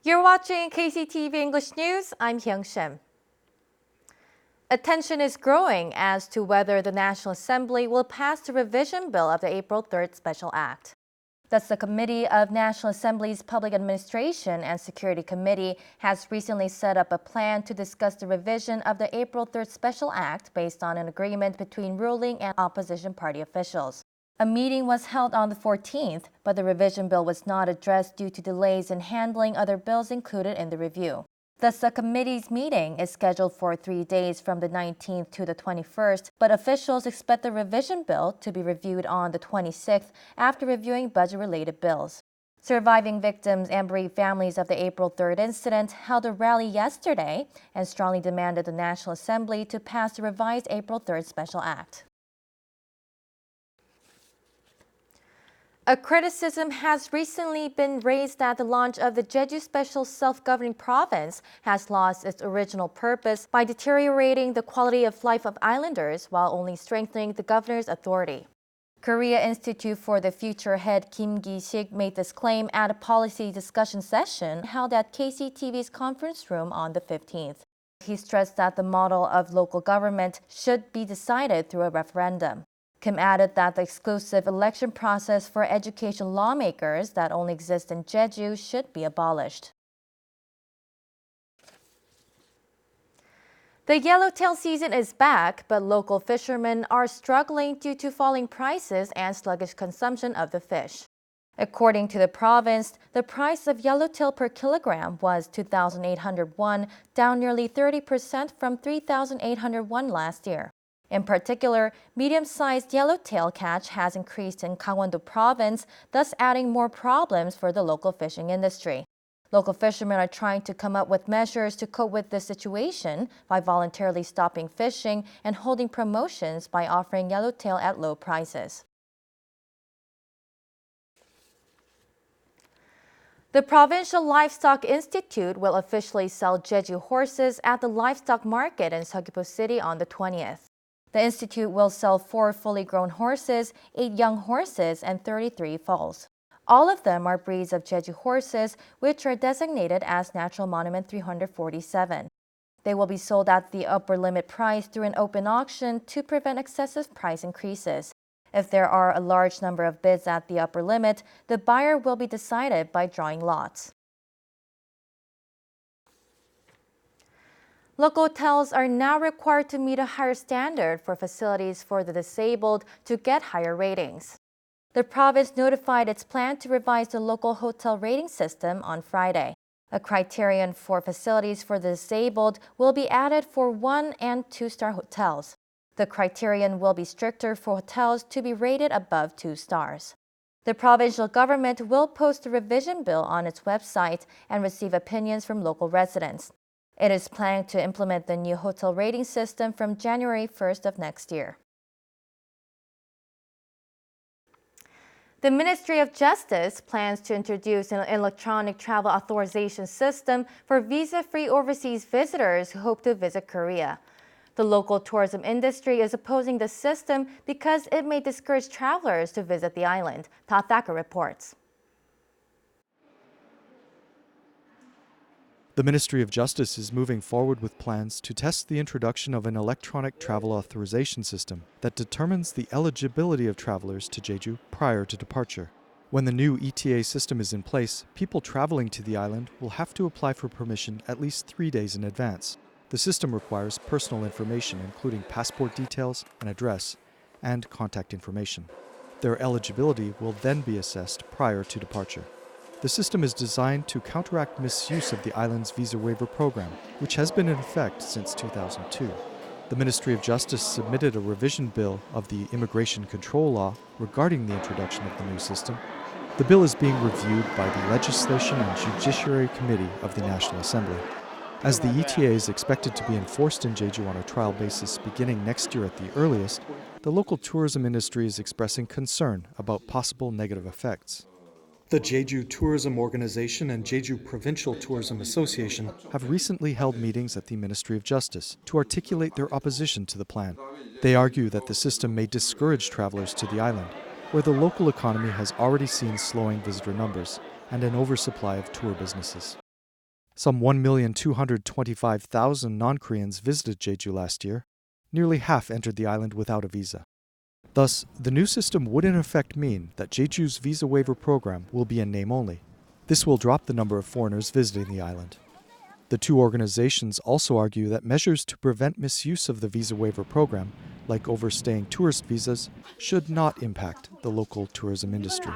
You're watching KCTV English News. I'm Hyung Shim. Attention is growing as to whether the National Assembly will pass the revision bill of the April 3rd Special Act. Thus, the Committee of National Assembly's Public Administration and Security Committee has recently set up a plan to discuss the revision of the April 3rd Special Act based on an agreement between ruling and opposition party officials. A meeting was held on the 14th, but the revision bill was not addressed due to delays in handling other bills included in the review. Thus, the committee's meeting is scheduled for 3 days from the 19th to the 21st, but officials expect the revision bill to be reviewed on the 26th after reviewing budget-related bills. Surviving victims and bereaved families of the April 3rd incident held a rally yesterday and strongly demanded the National Assembly to pass the revised April 3rd Special Act. A criticism has recently been raised that the launch of the Jeju Special Self-Governing Province has lost its original purpose by deteriorating the quality of life of islanders while only strengthening the governor's authority. Korea Institute for the Future head Kim Ki-sik made this claim at a policy discussion session held at KCTV's conference room on the 15th. He stressed that the model of local government should be decided through a referendum. Kim added that the exclusive election process for education lawmakers that only exists in Jeju should be abolished. The yellowtail season is back, but local fishermen are struggling due to falling prices and sluggish consumption of the fish. According to the province, the price of yellowtail per kilogram was 2,800 won, down nearly 30% from 3,800 won last year. In particular, medium-sized yellowtail catch has increased in Gangwon-do province, thus adding more problems for the local fishing industry. Local fishermen are trying to come up with measures to cope with this situation by voluntarily stopping fishing and holding promotions by offering yellowtail at low prices. The Provincial Livestock Institute will officially sell Jeju horses at the livestock market in Seogwipo City on the 20th. The institute will sell 4 fully grown horses, 8 young horses, and 33 foals. All of them are breeds of Jeju horses, which are designated as Natural Monument 347. They will be sold at the upper limit price through an open auction to prevent excessive price increases. If there are a large number of bids at the upper limit, the buyer will be decided by drawing lots. Local hotels are now required to meet a higher standard for facilities for the disabled to get higher ratings. The province notified its plan to revise the local hotel rating system on Friday. A criterion for facilities for the disabled will be added for 1- and 2-star hotels. The criterion will be stricter for hotels to be rated above 2 stars. The provincial government will post the revision bill on its website and receive opinions from local residents. It is planning to implement the new hotel rating system from January 1st of next year. The Ministry of Justice plans to introduce an electronic travel authorization system for visa-free overseas visitors who hope to visit Korea. The local tourism industry is opposing the system because it may discourage travelers to visit the island. Ta Thacker reports. The Ministry of Justice is moving forward with plans to test the introduction of an electronic travel authorization system that determines the eligibility of travelers to Jeju prior to departure. When the new ETA system is in place, people traveling to the island will have to apply for permission at least 3 days in advance. The system requires personal information, including passport details, an address, and contact information. Their eligibility will then be assessed prior to departure. The system is designed to counteract misuse of the island's visa waiver program, which has been in effect since 2002. The Ministry of Justice submitted a revision bill of the immigration control law regarding the introduction of the new system. The bill is being reviewed by the Legislation and Judiciary Committee of the National Assembly. As the ETA is expected to be enforced in Jeju on a trial basis beginning next year at the earliest, the local tourism industry is expressing concern about possible negative effects. The Jeju Tourism Organization and Jeju Provincial Tourism Association have recently held meetings at the Ministry of Justice to articulate their opposition to the plan. They argue that the system may discourage travelers to the island, where the local economy has already seen slowing visitor numbers and an oversupply of tour businesses. Some 1,225,000 non-Koreans visited Jeju last year. Nearly half entered the island without a visa. Thus, the new system would in effect mean that Jeju's visa waiver program will be in name only. This will drop the number of foreigners visiting the island. The two organizations also argue that measures to prevent misuse of the visa waiver program, like overstaying tourist visas, should not impact the local tourism industry.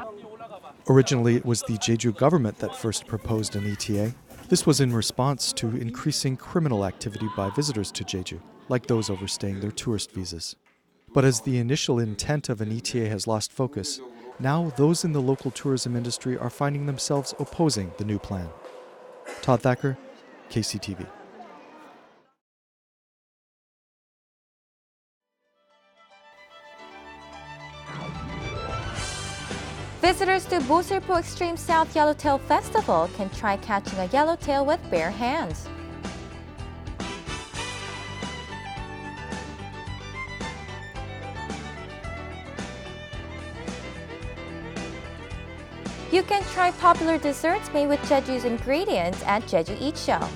Originally, it was the Jeju government that first proposed an ETA. This was in response to increasing criminal activity by visitors to Jeju, like those overstaying their tourist visas. But as the initial intent of an ETA has lost focus, now those in the local tourism industry are finding themselves opposing the new plan. Todd Thacker, KCTV. Visitors to Bosilpo Extreme South Yellowtail Festival can try catching a yellowtail with bare hands. You can try popular desserts made with Jeju's ingredients at Jeju Eat Show.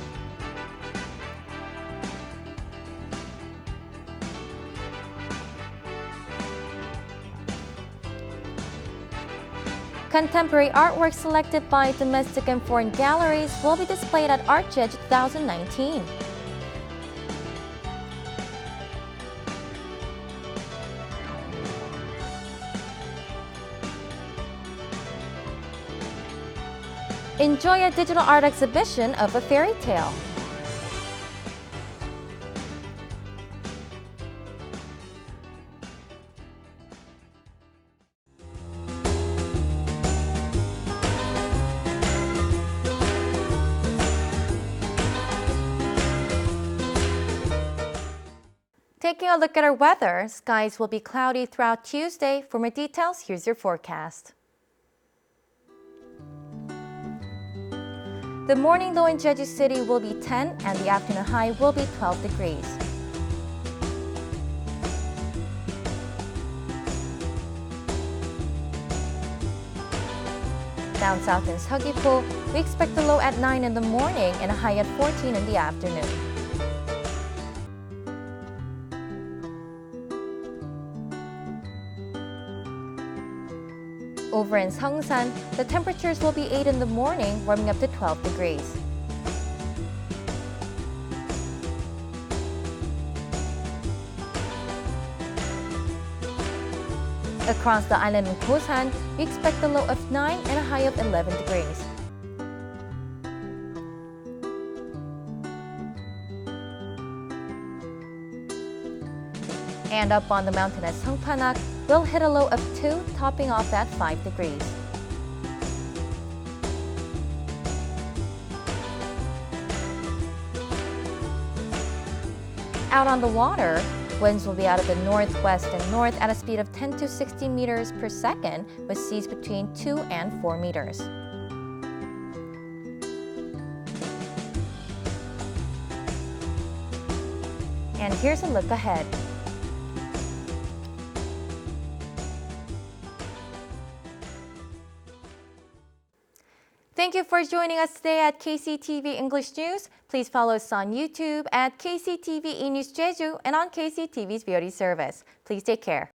Contemporary artwork selected by domestic and foreign galleries will be displayed at Art Jeju 2019. Enjoy a digital art exhibition of a fairy tale. Taking a look at our weather, skies will be cloudy throughout Tuesday. For more details, here's your forecast. The morning low in Jeju City will be 10 and the afternoon high will be 12 degrees. Down south in Seogwipo, we expect a low at 9 in the morning and a high at 14 in the afternoon. Over in Seongsan, the temperatures will be 8 in the morning, warming up to 12 degrees. Across the island in Busan, we expect a low of 9 and a high of 11 degrees. And up on the mountain at Songpanak, we'll hit a low of 2, topping off at 5 degrees. Out on the water, winds will be out of the northwest and north at a speed of 10 to 16 meters per second, with seas between 2 and 4 meters. And here's a look ahead. Thank you for joining us today at KCTV English News. Please follow us on YouTube at KCTV E-News Jeju and on KCTV's VOD service. Please take care.